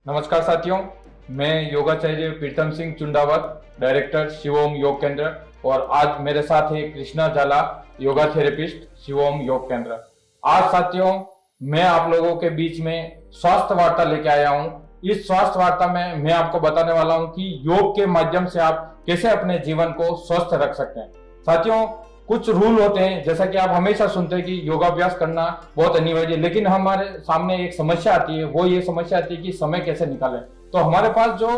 नमस्कार साथियों, मैं योगाचार्य प्रीतम सिंह चुंडावत, डायरेक्टर शिवोम योग केंद्र। और आज मेरे साथ है कृष्णा जाला, योगा थेरेपिस्ट, शिवोम योग केंद्र। आज साथियों, मैं आप लोगों के बीच में स्वास्थ्य वार्ता लेके आया हूँ। इस स्वास्थ्य वार्ता में मैं आपको बताने वाला हूँ कि योग के माध्यम से आप कैसे अपने जीवन को स्वस्थ रख सकते हैं। साथियों, कुछ रूल होते हैं, जैसा कि आप हमेशा सुनते हैं कि योगाभ्यास करना बहुत अनिवार्य है, लेकिन हमारे सामने एक समस्या आती है। वो ये समस्या आती है कि समय कैसे निकालें। तो हमारे पास जो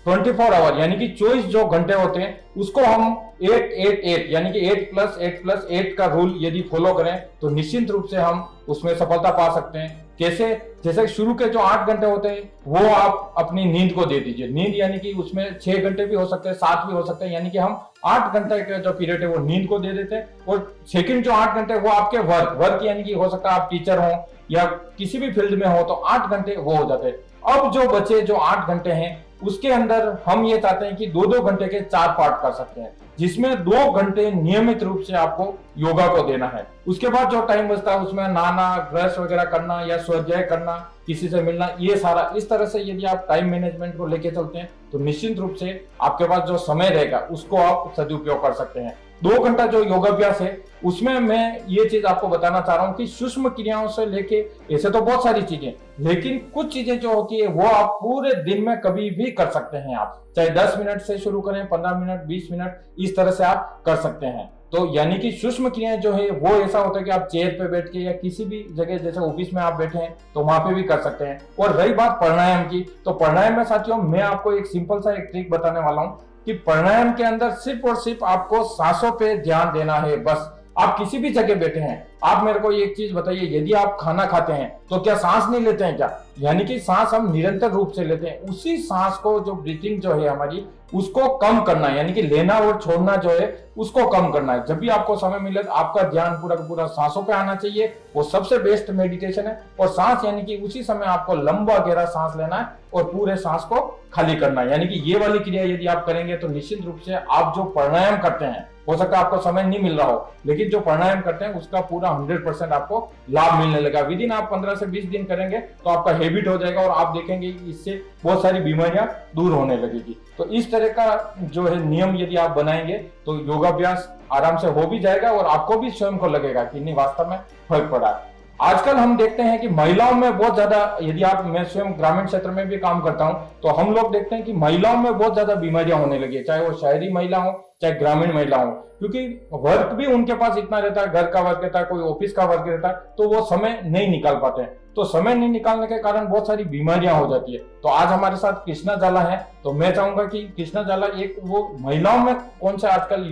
24 आवर यानी कि 24 जो घंटे होते हैं, उसको हम 8-8-8 यानी कि 8+8+8 का रूल यदि फॉलो करें तो निश्चित रूप से हम उसमें सफलता पा सकते हैं। कैसे? जैसे शुरू के जो 8 घंटे होते हैं वो आप अपनी नींद को दे दीजिए। नींद यानी कि उसमें 6 घंटे भी हो सकते हैं, 7 भी हो सकते हैं, यानी कि हम 8 घंटे का जो पीरियड है वो नींद को दे देते हैं। और सेकंड जो 8 घंटे वो आपके वर्क यानी कि हो सकता है आप टीचर हो या किसी भी फील्ड में हो, तो 8 घंटे वो हो जाते हैं। अब जो बचे जो 8 घंटे हैं उसके अंदर हम ये चाहते हैं कि 2-2 घंटे के 4 पार्ट कर सकते हैं, जिसमें 2 घंटे नियमित रूप से आपको योगा को देना है। उसके बाद जो टाइम बचता है उसमें नहाना, ब्रश वगैरह करना या स्वाध्याय करना, किसी से मिलना, ये सारा इस तरह से यदि आप टाइम मैनेजमेंट को लेके चलते हैं तो निश्चित रूप से आपके पास जो समय रहेगा उसको आप सदुपयोग कर सकते हैं। 2 घंटा जो योगाभ्यास है उसमें मैं ये चीज आपको बताना चाह रहा हूँ कि सूक्ष्म क्रियाओं से लेके ऐसे तो बहुत सारी चीजें, लेकिन कुछ चीजें जो होती है वो आप पूरे दिन में कभी भी कर सकते हैं। आप चाहे 10 मिनट से शुरू करें, 15 मिनट, 20 मिनट, इस तरह से आप कर सकते हैं। तो यानी कि सूक्ष्म क्रियाएं जो है वो ऐसा होता है कि आप चेयर पे बैठ के या किसी भी जगह, जैसे ऑफिस में आप बैठे हैं तो वहां पे भी कर सकते हैं। और रही बात प्राणायाम की, तो प्राणायाम में साथियों मैं आपको एक सिंपल सा एक ट्रिक बताने वाला हूँ कि प्राणायाम के अंदर सिर्फ और सिर्फ आपको सांसों पे ध्यान देना है। बस आप किसी भी जगह बैठे हैं, आप मेरे को एक चीज बताइए, यदि आप खाना खाते हैं तो क्या सांस नहीं लेते हैं क्या? यानी कि सांस हम निरंतर रूप से लेते हैं। उसी सांस को जो ब्रीथिंग जो है हमारी, उसको कम करना है, यानी कि लेना और छोड़ना जो है उसको कम करना है। जब भी आपको समय मिले तो आपका ध्यान पूरा का पूरा सांसों पे आना चाहिए। वो सबसे बेस्ट मेडिटेशन है। और सांस यानी कि उसी समय आपको लंबा गहरा सांस लेना है और पूरे सांस को खाली करना है। यानी कि ये वाली क्रिया यदि आप करेंगे तो निश्चित रूप से आप जो प्राणायाम करते हैं, हो सकता है आपको समय नहीं मिल रहा हो, लेकिन जो प्राणायाम करते हैं उसका पूरा 100% आपको लाभ मिलने लगा। विद इन आप 15 से 20 दिन करेंगे तो आपका हैबिट हो जाएगा और आप देखेंगे इससे बहुत सारी बीमारियां दूर होने लगेगी। तो इस तरह का जो है नियम यदि आप बनाएंगे तो योगाभ्यास आराम से हो भी जाएगा और आपको भी स्वयं को लगेगा कि नहीं, वास्तव में फर्क पड़ा है। आजकल हम देखते हैं कि महिलाओं में बहुत ज्यादा, यदि आप, मैं स्वयं ग्रामीण क्षेत्र में भी काम करता हूं, तो हम लोग देखते हैं कि महिलाओं में बहुत ज्यादा बीमारियां होने लगी है, चाहे वो शहरी महिला हो चाहे ग्रामीण महिला हो, क्योंकि वर्क भी उनके पास इतना रहता है, घर का वर्क रहता है, कोई ऑफिस का वर्क रहता है, तो वो समय नहीं निकाल पाते हैं। तो समय नहीं निकालने के कारण बहुत सारी बीमारियां हो जाती है। तो आज हमारे साथ कृष्णा जाला है, तो मैं चाहूंगा कि कृष्णा जाला एक वो महिलाओं में कौन से आजकल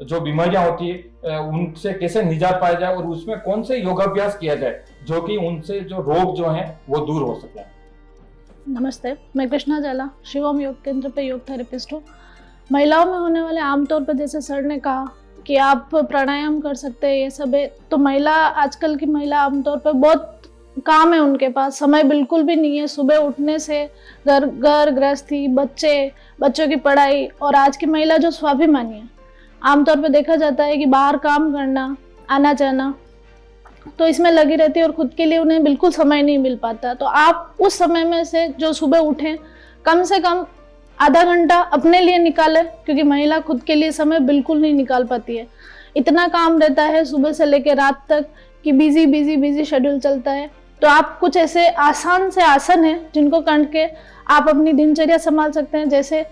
जो बीमारियां होती है उनसे कैसे निजात पाया जाए और उसमें कौन से योगाभ्यास किया जाए जो कि उनसे जो रोग जो हैं वो दूर हो सके। नमस्ते, मैं कृष्णा जाला, शिवम योग केंद्र पे योग थेरेपिस्ट हूँ। महिलाओं में होने वाले आमतौर पर, जैसे सर ने कहा कि आप प्राणायाम कर सकते हैं, ये सब है, तो आजकल की महिला आमतौर पर बहुत काम है, उनके पास समय बिल्कुल भी नहीं है। सुबह उठने से घर गृहस्थी, बच्चों की पढ़ाई, और आज की महिला जो स्वाभिमानी है, आमतौर पर देखा जाता है कि बाहर काम करना, आना जाना, तो इसमें लगी रहती है और खुद के लिए उन्हें बिल्कुल समय नहीं मिल पाता। तो आप उस समय में से जो सुबह उठें, कम से कम आधा घंटा अपने लिए निकालें, क्योंकि महिला खुद के लिए समय बिल्कुल नहीं निकाल पाती है। इतना काम रहता है सुबह से लेकर रात तक कि बिजी शेड्यूल चलता है। तो आप कुछ ऐसे आसान से आसन हैं जिनको करके आप अपनी दिनचर्या संभाल सकते हैं। जैसे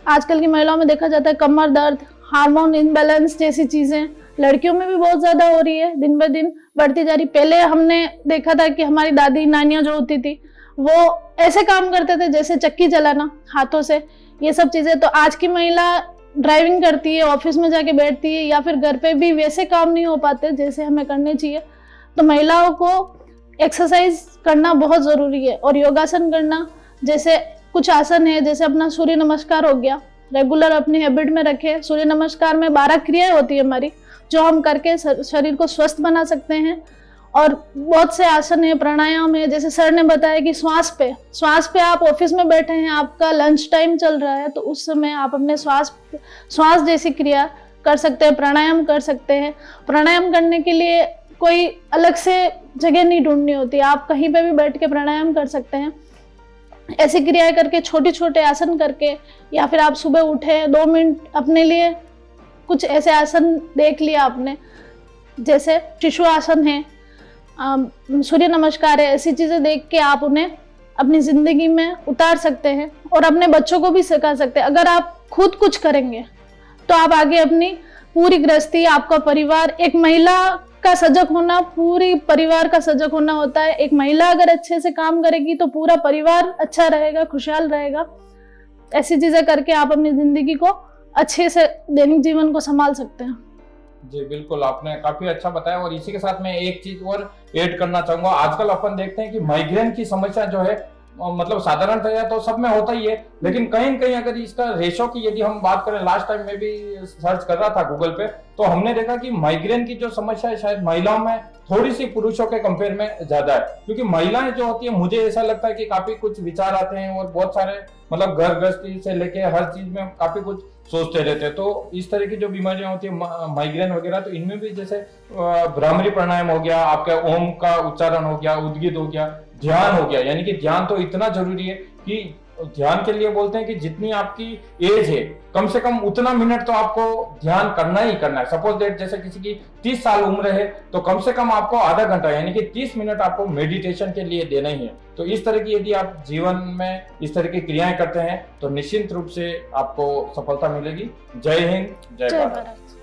आजकल की महिलाओं में देखा जाता है कमर दर्द, हार्मोन इनबैलेंस जैसी चीज़ें लड़कियों में भी बहुत ज़्यादा हो रही है, दिन ब दिन बढ़ती जा रही। पहले हमने देखा था कि हमारी दादी नानियाँ जो होती थी वो ऐसे काम करते थे जैसे चक्की चलाना हाथों से, ये सब चीज़ें। तो आज की महिला ड्राइविंग करती है, ऑफिस में जाके बैठती है, या फिर घर पे भी वैसे काम नहीं हो पाते जैसे हमें करने चाहिए। तो महिलाओं को एक्सरसाइज करना बहुत ज़रूरी है और योगासन करना, जैसे कुछ आसन है, जैसे अपना सूर्य नमस्कार हो गया, रेगुलर अपनी हैबिट में रखें। सूर्य नमस्कार में 12 क्रियाएं होती है हमारी, जो हम करके शरीर को स्वस्थ बना सकते हैं। और बहुत से आसन है, प्राणायाम है, जैसे सर ने बताया कि श्वास पे आप ऑफिस में बैठे हैं, आपका लंच टाइम चल रहा है, तो उस समय आप अपने श्वास जैसी क्रिया कर सकते हैं, प्राणायाम कर सकते हैं। प्राणायाम करने के लिए कोई अलग से जगह नहीं ढूंढनी होती, आप कहीं पे भी बैठ के प्राणायाम कर सकते हैं। ऐसी क्रियाएं करके, छोटे छोटे आसन करके, या फिर आप सुबह उठे 2 मिनट अपने लिए कुछ ऐसे आसन देख लिया आपने, जैसे शिशु आसन है, सूर्य नमस्कार है, ऐसी चीजें देख के आप उन्हें अपनी जिंदगी में उतार सकते हैं और अपने बच्चों को भी सिखा सकते हैं। अगर आप खुद कुछ करेंगे तो आप आगे अपनी पूरी गृहस्थी, आपका परिवार, एक महिला का सजग होना पूरी परिवार का सजग होना होता है। एक महिला अगर अच्छे से काम करेगी तो पूरा परिवार अच्छा रहेगा, खुशहाल रहेगा। ऐसी चीजें करके आप अपनी जिंदगी को अच्छे से, दैनिक जीवन को संभाल सकते हैं। जी बिल्कुल, आपने काफी अच्छा बताया। और इसी के साथ मैं एक चीज और ऐड करना चाहूंगा। आजकल अपन देखते हैं कि माइग्रेन की समस्या जो है, मतलब साधारणतया तो सब में होता ही है, लेकिन कहीं न कहीं अगर इसका रेशो की यदि हम बात करें, लास्ट टाइम में भी सर्च कर रहा था गूगल पे, तो हमने देखा कि माइग्रेन की जो समस्या है शायद महिलाओं में थोड़ी सी पुरुषों के कंपेयर में ज्यादा है। क्योंकि महिलाएं जो होती है, मुझे ऐसा लगता है कि काफी कुछ विचार आते हैं और बहुत सारे, मतलब घर गृहस्थी से लेके हर चीज में काफी कुछ सोचते रहते हैं। तो इस तरह की जो बीमारियां होती है माइग्रेन वगैरह, तो इनमें भी जैसे भ्रामरी प्राणायाम हो गया, आपका ओम का उच्चारण हो गया, उद्गीत हो गया, ध्यान हो गया। यानी कि ध्यान तो इतना जरूरी है कि ध्यान के लिए बोलते हैं कि जितनी आपकी एज है, कम से कम उतना मिनट तो आपको ध्यान करना ही करना है। सपोज दैट जैसे किसी की 30 साल उम्र है, तो कम से कम आपको आधा घंटा यानी कि 30 मिनट आपको मेडिटेशन के लिए देना ही है। तो इस तरह की यदि आप जीवन में इस तरह की क्रियाएं करते हैं तो निश्चित रूप से आपको सफलता मिलेगी। जय हिंद, जय भारत।